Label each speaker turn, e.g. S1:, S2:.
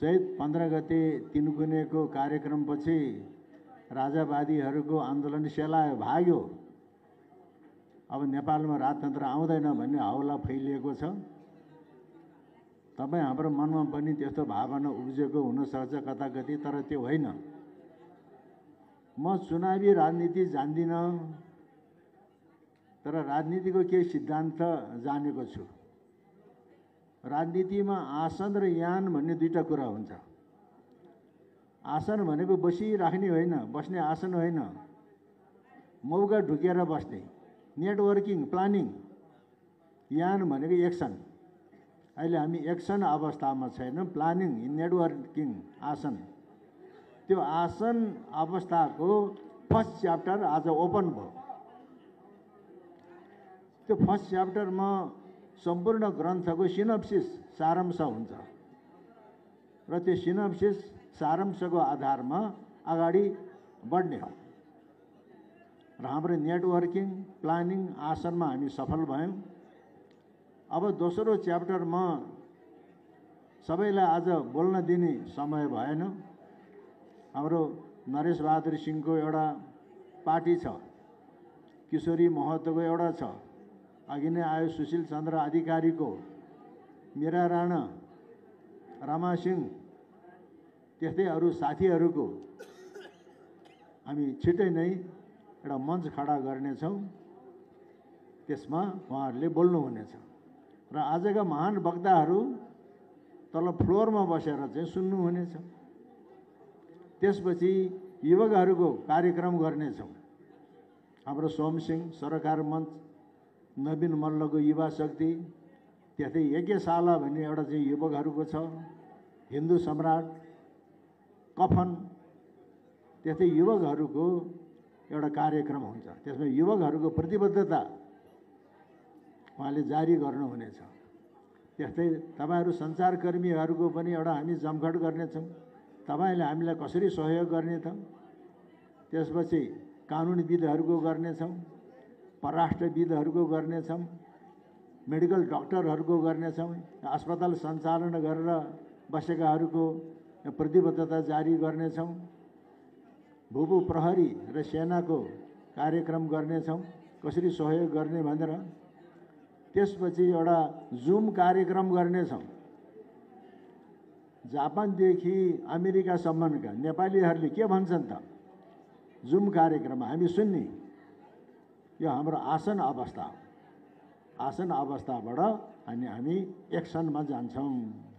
S1: चैत 15 गते तिनकुनेको कार्यक्रमपछि राजावादीहरूको आन्दोलन सेलायो, भाग्यो। अब नेपालमा राजतन्त्र आउँदैन भन्ने हौला फैलिएको छ। तपाईँ हाम्रो मनमा पनि त्यस्तो भावना उब्जेको हुनसक्छ कताकति, तर त्यो होइन। म चुनावी राजनीति जान्दिनँ, तर राजनीतिको केही सिद्धान्त जानेको छु। राजनीतिमा आसन र यान भन्ने दुईटा कुरा हुन्छ। आसन भनेको बसिराख्ने होइन, बस्ने आसन होइन, मौका ढुकेर बस्ने, नेटवर्किङ, प्लानिङ। यान भनेको एक्सन। अहिले हामी एक्सन अवस्थामा छैनौँ, प्लानिङ, नेटवर्किङ, आसन। त्यो आसन अवस्थाको फर्स्ट च्याप्टर आज ओपन भयो। त्यो फर्स्ट च्याप्टरमा सम्पूर्ण ग्रन्थको सिनोप्सिस, सारांश हुन्छ र त्यो सिनोप्सिस सारांशको आधारमा अगाडि बढ्ने हो। र हाम्रो नेटवर्किङ, प्लानिङ, आसनमा हामी सफल भयौँ। अब दोस्रो च्याप्टरमा सबैलाई आज बोल्न दिने समय भएन। हाम्रो नरेशबहादुर सिंहको एउटा पार्टी छ, किशोरी महतोको एउटा छ, अघि नै आयो सुशील चन्द्र अधिकारीको, मीरा राणा, रमा सिंह, त्यस्तै अरू साथीहरूको हामी छिट्टै नै एउटा मञ्च खडा गर्नेछौँ। त्यसमा उहाँहरूले बोल्नुहुनेछ र आजका महान वक्ताहरू तल फ्लोरमा बसेर चाहिँ सुन्नुहुनेछ। त्यसपछि युवकहरूको कार्यक्रम गर्नेछौँ। हाम्रो सोमसिंह सरकार मञ्च, नवीन मल्लको युवा शक्ति, त्यस्तै यज्ञशाला भन्ने एउटा चाहिँ युवकहरूको छ, हिन्दू सम्राट, कफन, त्यस्तै युवकहरूको एउटा कार्यक्रम हुन्छ। त्यसमा युवकहरूको प्रतिबद्धता उहाँले जारी गर्नुहुनेछ। त्यस्तै तपाईँहरू सञ्चारकर्मीहरूको पनि एउटा हामी जमघट गर्नेछौँ। तपाईँले हामीलाई कसरी सहयोग गर्ने त। त्यसपछि कानुनविदहरूको गर्नेछौँ, परराष्ट्रविदहरूको गर्नेछौँ, मेडिकल डक्टरहरूको गर्नेछौँ, अस्पताल सञ्चालन गरेर बसेकाहरूको प्रतिबद्धता जारी गर्नेछौँ, भूभू प्रहरी र सेनाको कार्यक्रम गर्नेछौँ, कसरी सहयोग गर्ने भनेर। त्यसपछि एउटा जुम कार्यक्रम गर्नेछौँ। जापानदेखि अमेरिकासम्मका नेपालीहरूले के भन्छन् त जुम कार्यक्रममा हामी सुन्ने। यो हाम्रो आसन अवस्था हो। आसन अवस्थाबाट हामी एक्सनमा जान्छौँ।